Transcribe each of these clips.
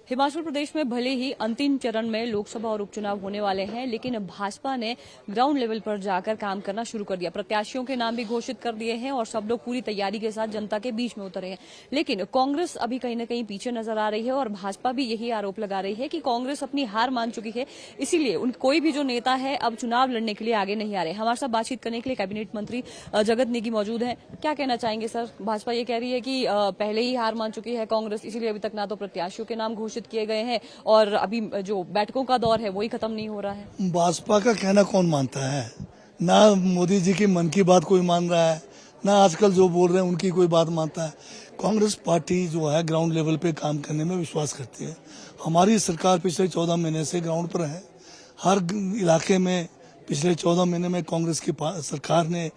हिमाचल प्रदेश में भले ही अंतिम चरण में लोकसभा और उपचुनाव होने वाले हैं, लेकिन भाजपा ने ग्राउंड लेवल पर जाकर काम करना शुरू कर दिया। प्रत्याशियों के नाम भी घोषित कर दिए हैं और सब लोग पूरी तैयारी के साथ जनता के बीच में उतरे हैं। लेकिन कांग्रेस अभी कहीं न कहीं पीछे नजर आ रही है और भाजपा भी यही आरोप लगा रही है कि कांग्रेस अपनी हार मान चुकी है, इसीलिए कोई भी जो नेता है अब चुनाव लड़ने के लिए आगे नहीं आ रहे। हमारे साथ बातचीत करने के लिए कैबिनेट मंत्री जगत नेगी मौजूद हैं। क्या कहना चाहेंगे सर? भाजपा ये कह रही है कि पहले ही हार मान चुकी है कांग्रेस, इसीलिए अभी तक ना तो प्रत्याशियों के नाम घोषित किए गए हैं और अभी जो बैठकों का दौर है वही खत्म नहीं हो रहा है। भाजपा का कहना कौन मानता है? ना मोदी जी की मन की बात कोई मान रहा है, ना आजकल जो बोल रहे हैं उनकी कोई बात मानता है। कांग्रेस पार्टी जो है ग्राउंड लेवल पे काम करने में विश्वास करती है। हमारी सरकार पिछले 14 महीने से ग्राउंड पर है। हर इलाके में पिछले 14 महीने में कांग्रेस की सरकार ने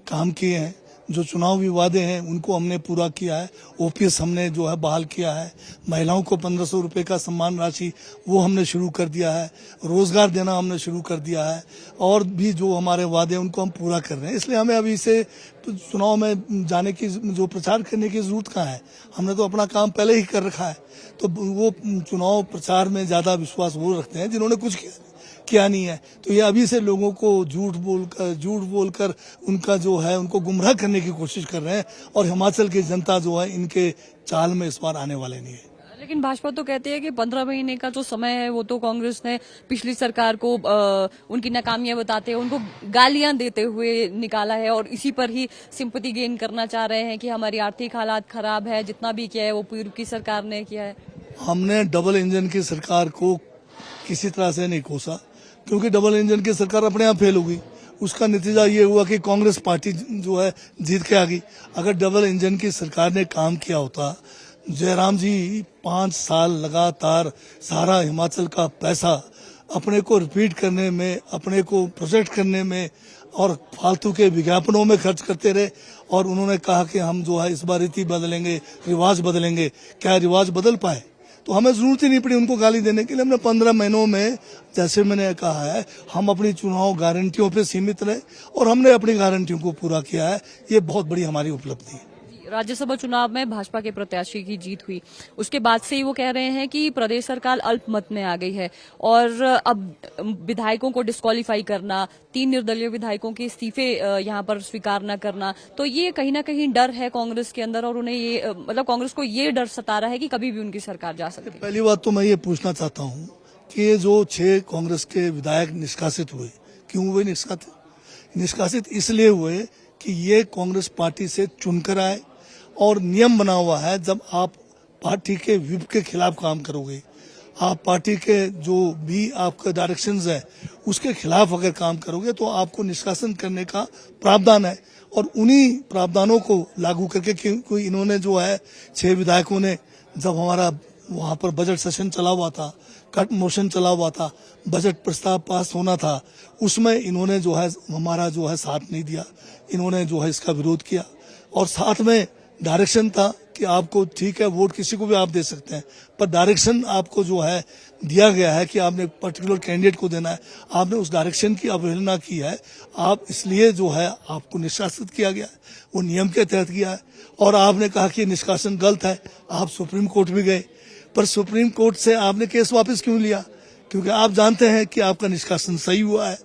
काम किए हैं। जो चुनावी वादे हैं उनको हमने पूरा किया है। ओपीएस हमने जो है बहाल किया है। महिलाओं को 1500 रुपए का सम्मान राशि वो हमने शुरू कर दिया है। रोजगार देना हमने शुरू कर दिया है और भी जो हमारे वादे हैं उनको हम पूरा कर रहे हैं। इसलिए हमें अभी से चुनाव में जाने की जो प्रचार करने की जरूरत कहाँ है? हमने तो अपना काम पहले ही कर रखा है। तो वो चुनाव प्रचार में ज्यादा विश्वास वो रखते हैं जिन्होंने कुछ किया नहीं है। तो ये अभी से लोगों को झूठ बोलकर उनका जो है उनको गुमराह करने की कोशिश कर रहे हैं और हिमाचल की जनता जो है इनके चाल में इस बार आने वाले नहीं है। लेकिन भाजपा तो कहती है कि 15 महीने का जो समय है वो तो कांग्रेस ने पिछली सरकार को उनकी नाकामियां बताते हुए उनको गालियां देते हुए निकाला है और इसी पर ही सिंपैथी गेन करना चाह रहे हैं कि हमारी आर्थिक हालात खराब है, जितना भी किया है वो पूर्व की सरकार ने किया है। हमने डबल इंजन की सरकार को किसी तरह से नहीं कोसा, क्योंकि डबल इंजन की सरकार अपने आप फेल होगी। उसका नतीजा ये हुआ कि कांग्रेस पार्टी जो है जीत के आ गई। अगर डबल इंजन की सरकार ने काम किया होता, जयराम जी 5 साल लगातार सारा हिमाचल का पैसा अपने को रिपीट करने में, अपने को प्रोजेक्ट करने में और फालतू के विज्ञापनों में खर्च करते रहे और उन्होंने कहा कि हम जो है इस बार रीति बदलेंगे, रिवाज बदलेंगे। क्या रिवाज बदल पाए? तो हमें जरूरत ही नहीं पड़ी उनको गाली देने के लिए। हमने 15 महीनों में, जैसे मैंने कहा है, हम अपनी चुनाव गारंटियों पे सीमित रहे और हमने अपनी गारंटियों को पूरा किया है। ये बहुत बड़ी हमारी उपलब्धि है। राज्यसभा चुनाव में भाजपा के प्रत्याशी की जीत हुई, उसके बाद से ही वो कह रहे हैं कि प्रदेश सरकार अल्पमत में आ गई है और अब विधायकों को डिस्क्वालीफाई करना, 3 निर्दलीय विधायकों के इस्तीफे यहाँ पर स्वीकार न करना, तो ये कहीं ना कहीं डर है कांग्रेस के अंदर और उन्हें ये मतलब कांग्रेस को ये डर सता रहा है कि कभी भी उनकी सरकार जा सकती है। पहली बात तो मैं ये पूछना चाहता हूँ कि ये जो 6 कांग्रेस के विधायक निष्कासित हुए, क्यों हुए निष्कासित? इसलिए हुए कि ये कांग्रेस पार्टी से चुनकर आए और नियम बना हुआ है, जब आप पार्टी के व्हिप के खिलाफ काम करोगे, आप पार्टी के जो भी आपके डायरेक्शंस है उसके खिलाफ अगर काम करोगे तो आपको निष्कासन करने का प्रावधान है। और उन्हीं प्रावधानों को लागू करके क्योंकि इन्होंने जो है 6 विधायकों ने, जब हमारा वहां पर बजट सेशन चला हुआ था, कट मोशन चला हुआ था, बजट प्रस्ताव पास होना था, उसमें इन्होंने जो है हमारा जो है साथ नहीं दिया। इन्होंने जो है इसका विरोध किया और साथ में डायरेक्शन था कि आपको ठीक है वोट किसी को भी आप दे सकते हैं, पर डायरेक्शन आपको जो है दिया गया है कि आपने पर्टिकुलर कैंडिडेट को देना है। आपने उस डायरेक्शन की अवहेलना की है। आप इसलिए जो है आपको निष्कासित किया गया है, वो नियम के तहत किया है। और आपने कहा कि निष्कासन गलत है, आप सुप्रीम कोर्ट भी गए, पर सुप्रीम कोर्ट से आपने केस वापस क्यों लिया? क्योंकि आप जानते हैं कि आपका निष्कासन सही हुआ है।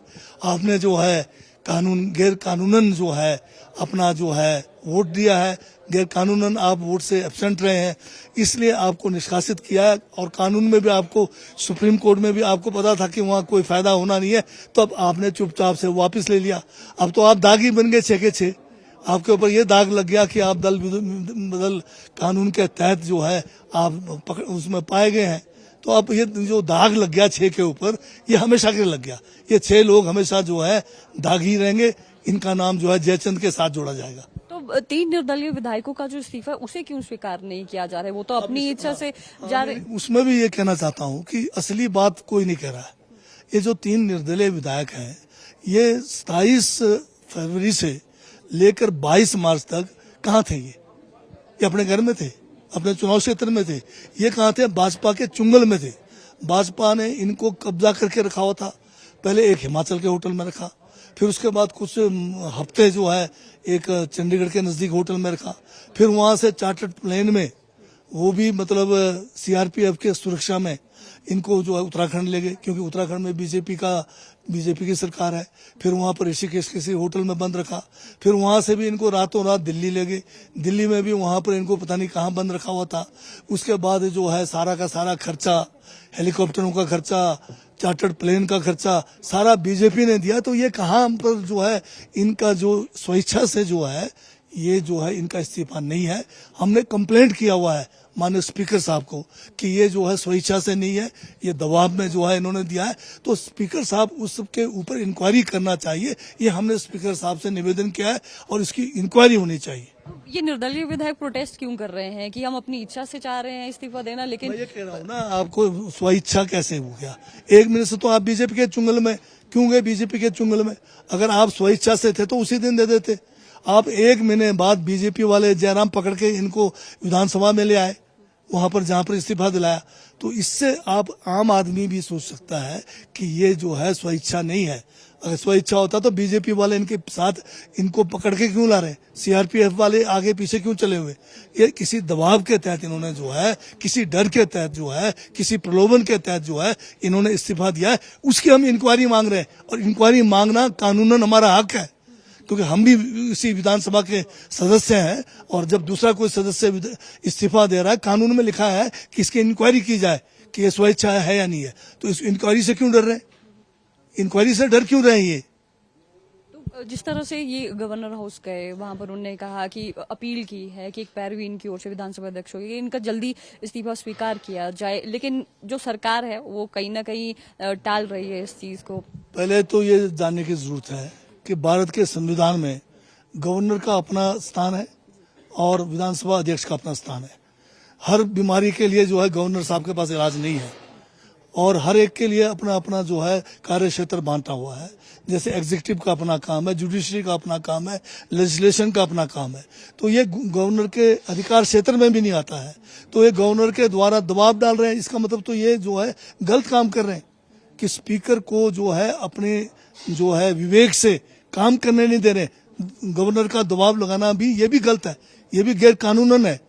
आपने जो है गैर कानूनन जो है अपना जो है वोट दिया है, गैर कानूनन आप वोट से एब्सेंट रहे हैं, इसलिए आपको निष्कासित किया है। और कानून में भी आपको, सुप्रीम कोर्ट में भी आपको पता था कि वहाँ कोई फायदा होना नहीं है, तो अब आपने चुपचाप से वापस ले लिया। अब तो आप दागी बन गए 6 के 6। आपके ऊपर ये दाग लग गया कि आप दल बदल कानून के तहत जो है आप उसमें पाए गए हैं। तो अब ये जो दाग लग गया 6 के ऊपर, ये हमेशा के लग गया। ये 6 लोग हमेशा जो है दाग ही रहेंगे। इनका नाम जो है जयचंद के साथ जोड़ा जाएगा। तो 3 निर्दलीय विधायकों का जो इस्तीफा है उसे क्यों स्वीकार नहीं किया जा रहा है? वो तो अपनी इच्छा से जा रहे। उसमें भी ये कहना चाहता हूँ कि असली बात कोई नहीं कह रहा है। ये जो 3 निर्दलीय विधायक हैं, ये 27 फरवरी से लेकर 22 मार्च तक कहाँ थे? ये अपने घर में थे, अपने चुनाव क्षेत्र में थे। ये कहाँ थे? भाजपा के चुंगल में थे। भाजपा ने इनको कब्जा करके रखा हुआ था। पहले एक हिमाचल के होटल में रखा, फिर उसके बाद कुछ हफ्ते जो है एक चंडीगढ़ के नजदीक होटल में रखा, फिर वहां से चार्टर्ड प्लेन में वो भी मतलब सीआरपीएफ के सुरक्षा में इनको जो है उत्तराखंड ले गए, क्योंकि उत्तराखंड में बीजेपी की सरकार है। फिर वहां पर ऋषिकेश किसी होटल में बंद रखा, फिर वहां से भी इनको रातों रात दिल्ली ले गए, दिल्ली में भी वहां पर इनको पता नहीं कहां बंद रखा हुआ था। उसके बाद जो है सारा का सारा खर्चा, हेलीकॉप्टरों का खर्चा, चार्टर्ड प्लेन का खर्चा सारा बीजेपी ने दिया। तो ये कहां पर जो है इनका जो स्वेच्छा से जो है ये जो है इनका इस्तीफा नहीं है। हमने कंप्लेंट किया हुआ है माननीय स्पीकर साहब को कि ये जो है स्वेच्छा से नहीं है, ये दबाव में जो है इन्होंने दिया है। तो स्पीकर साहब उसके ऊपर इंक्वायरी करना चाहिए, ये हमने स्पीकर साहब से निवेदन किया है और इसकी इंक्वायरी होनी चाहिए। ये निर्दलीय विधायक प्रोटेस्ट क्यों कर रहे हैं कि हम अपनी इच्छा से चाह रहे हैं इस्तीफा देना, लेकिन मैं ये कह रहा हूँ ना, आपको स्वेच्छा कैसे हो गया? एक मिनट से तो आप बीजेपी के चुंगल में क्यों गए? बीजेपी के चुंगल में अगर आप स्वेच्छा से थे तो उसी दिन दे देते। आप एक महीने बाद बीजेपी वाले जयराम पकड़ के इनको विधानसभा में ले आए, वहां पर जहां पर इस्तीफा दिलाया। तो इससे आप आम आदमी भी सोच सकता है कि ये जो है स्वेच्छा नहीं है। अगर स्वेच्छा होता तो बीजेपी वाले इनके साथ इनको पकड़ के क्यों ला रहे? सीआरपीएफ वाले आगे पीछे क्यों चले हुए? ये किसी दबाव के तहत इन्होंने जो है, किसी डर के तहत जो है, किसी प्रलोभन के तहत जो है इन्होंने इस्तीफा दिया है। उसकी हम इंक्वायरी मांग रहे हैं और इंक्वायरी मांगना कानूनन हमारा हक है, क्योंकि हम भी इसी विधानसभा के सदस्य हैं। और जब दूसरा कोई सदस्य इस्तीफा दे रहा है, कानून में लिखा है कि इसकी इंक्वायरी की जाए कि ये स्वेच्छा है या नहीं है। तो इस इंक्वायरी से क्यों डर रहे हैं? इंक्वायरी से डर क्यों रहे हैं ये? तो जिस तरह से ये गवर्नर हाउस गए, वहां पर उन्होंने कहा कि अपील की है कि एक पैरवी इनकी ओर से विधानसभा अध्यक्ष होगी, इनका जल्दी इस्तीफा स्वीकार किया जाए, लेकिन जो सरकार है वो कहीं ना कहीं टाल रही है इस चीज को। पहले तो ये जानने की जरूरत है कि भारत के संविधान में गवर्नर का अपना स्थान है और विधानसभा अध्यक्ष का अपना स्थान है। हर बीमारी के लिए जो है गवर्नर साहब के पास इलाज नहीं है और हर एक के लिए अपना अपना जो है कार्य क्षेत्र बांटा हुआ है। जैसे एग्जीक्यूटिव का अपना काम है, जुडिशरी का अपना काम है, लेजिस्लेशन का अपना काम है। तो ये गवर्नर के अधिकार क्षेत्र में भी नहीं आता है। तो ये गवर्नर के द्वारा दबाव डाल रहे हैं। इसका मतलब तो ये जो है गलत काम कर रहे हैं कि स्पीकर को जो है अपने जो है विवेक से काम करने नहीं दे रहे। गवर्नर का दबाव लगाना भी ये भी गलत है, ये भी गैर कानूनन है।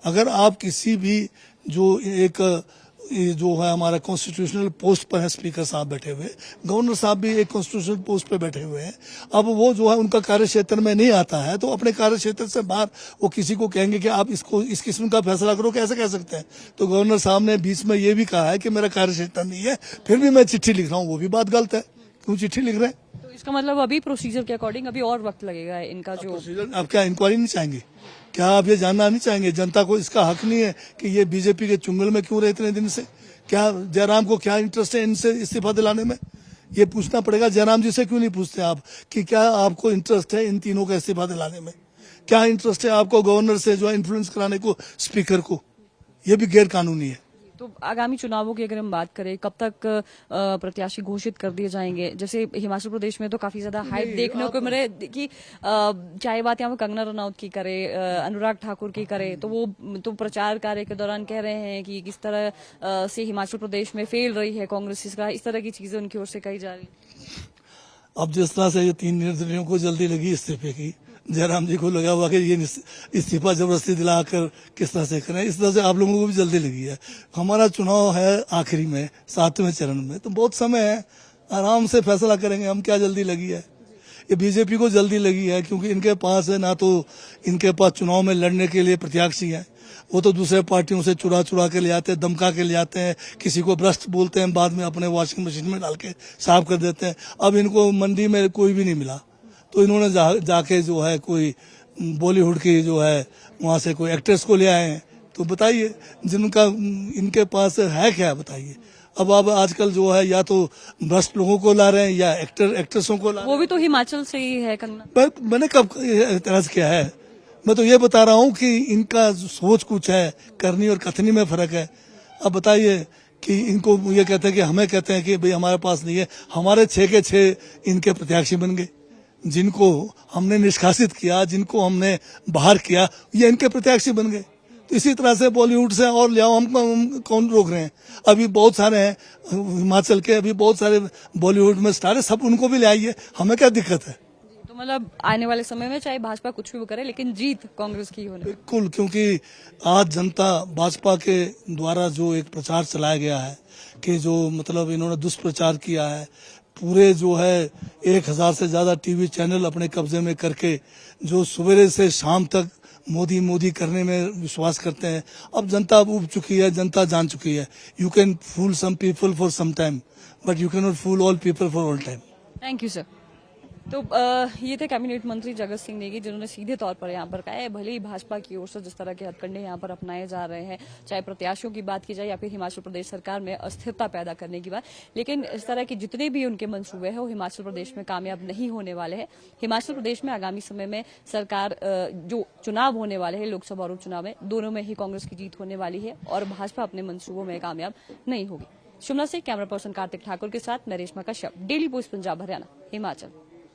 अगर आप किसी भी जो एक जो है हमारा कॉन्स्टिट्यूशनल पोस्ट पर है, स्पीकर साहब बैठे हुए, गवर्नर साहब भी एक कॉन्स्टिट्यूशनल पोस्ट पे बैठे हुए हैं। अब वो जो है उनका कार्य क्षेत्र में नहीं आता है तो अपने कार्य क्षेत्र से बाहर वो किसी को कहेंगे कि आप इसको इस किस्म का फैसला करो, कैसे कह सकते हैं? तो गवर्नर साहब ने बीच में ये भी कहा है कि मेरा कार्य क्षेत्र नहीं है, फिर भी मैं चिट्ठी लिख रहा हूँ। वो भी बात गलत है। क्यों चिट्ठी लिख रहे हैं? तो इसका मतलब अभी प्रोसीजर के अकॉर्डिंग अभी और वक्त लगेगा इनका जो प्रोसीजर। आप क्या इंक्वायरी नहीं चाहेंगे? क्या आप ये जानना नहीं चाहेंगे? जनता को इसका हक नहीं है कि ये बीजेपी के चुंगल में क्यों रहे इतने दिन से? क्या जयराम को क्या इंटरेस्ट है इनसे इस्तीफा दिलाने में? ये पूछना पड़ेगा। जयराम जी से क्यों नहीं पूछते आप कि क्या आपको इंटरेस्ट है इन तीनों का इस्तीफा दिलाने में? क्या इंटरेस्ट है आपको गवर्नर से जो है इन्फ्लुएंस कराने को स्पीकर को? ये भी गैर कानूनी है। तो आगामी चुनावों की अगर हम बात करें, कब तक प्रत्याशी घोषित कर दिए जाएंगे? जैसे हिमाचल प्रदेश में तो काफी ज्यादा हाइप देखने को मिले कि चाहे बात यहाँ पे कंगना रनौत की करे, अनुराग ठाकुर की करे, तो वो तो प्रचार कार्य के दौरान कह रहे हैं कि किस तरह से हिमाचल प्रदेश में फेल रही है कांग्रेस, इस तरह की चीजें उनकी ओर से कही जा रही। अब जिस तरह से ये 3 निर्दलीयों को जल्दी लगी इस्तीफे की, जयराम जी को लगा हुआ कि ये इस्तीफा जबरदस्ती दिलाकर किस तरह से करें, इस तरह से आप लोगों को भी जल्दी लगी है। हमारा चुनाव है आखिरी में, 7वें चरण में, तो बहुत समय है, आराम से फैसला करेंगे हम। क्या जल्दी लगी है? ये बीजेपी को जल्दी लगी है क्योंकि इनके पास है ना तो इनके पास चुनाव में लड़ने के लिए प्रत्याशी है, वो तो दूसरे पार्टियों से चुरा चुरा के ले आते हैं, धमका के ले आते हैं, किसी को भ्रष्ट बोलते हैं, बाद में अपने वॉशिंग मशीन में डाल के साफ कर देते हैं। अब इनको मंडी में कोई भी नहीं मिला तो इन्होंने जाके जो है कोई बॉलीवुड की जो है वहां से कोई एक्ट्रेस को ले आए हैं। तो बताइए जिनका इनके पास है क्या, बताइए। अब आजकल जो है या तो भ्रष्ट लोगों को ला रहे हैं या एक्ट्रेसों को ला रहे हैं। वो भी तो हिमाचल से ही है कंगना। पर मैंने कब एतराज किया है? मैं तो ये बता रहा हूँ कि इनका सोच कुछ है, करनी और कथनी में फर्क है। अब बताइए कि इनको ये कहते हैं कि हमें कहते हैं कि भाई हमारे पास नहीं है, हमारे 6 के 6 इनके प्रत्याशी बन गए। जिनको हमने निष्कासित किया, जिनको हमने बाहर किया, ये इनके प्रत्याशी बन गए। तो इसी तरह से बॉलीवुड से और ले आओ, हम कौन रोक रहे हैं? अभी बहुत सारे हैं हिमाचल के, अभी बहुत सारे बॉलीवुड में स्टार है, सब उनको भी ले आइए, हमें क्या दिक्कत है? तो मतलब आने वाले समय में चाहे भाजपा कुछ भी करे लेकिन जीत कांग्रेस की होने। बिल्कुल, क्योंकि आज जनता भाजपा के द्वारा जो एक प्रचार चलाया गया है कि जो मतलब इन्होंने दुष्प्रचार किया है, पूरे जो है 1000 से ज्यादा टीवी चैनल अपने कब्जे में करके जो सवेरे से शाम तक मोदी मोदी करने में विश्वास करते हैं। अब जनता उब चुकी है, जनता जान चुकी है। You can fool some people for some time but you can not fool all people for all time. Thank you sir. तो ये थे कैबिनेट मंत्री जगत सिंह नेगी जिन्होंने सीधे तौर पर यहाँ पर कहा है भले ही भाजपा की ओर से जिस तरह के हथकंडे यहाँ पर अपनाए जा रहे हैं, चाहे प्रत्याशियों की बात की जाए या फिर हिमाचल प्रदेश सरकार में अस्थिरता पैदा करने की बात, लेकिन इस तरह के जितने भी उनके मंसूबे हैं वो हिमाचल प्रदेश में कामयाब नहीं होने वाले हैं। हिमाचल प्रदेश में आगामी समय में सरकार जो चुनाव होने वाले हैं लोकसभा और उपचुनाव में, दोनों में ही कांग्रेस की जीत होने वाली है और भाजपा अपने मंसूबों में कामयाब नहीं होगी। शिमला से कैमरा पर्सन कार्तिक ठाकुर के साथ मैं रेशमा कश्यप, डेली पोस्ट पंजाब हरियाणा हिमाचल।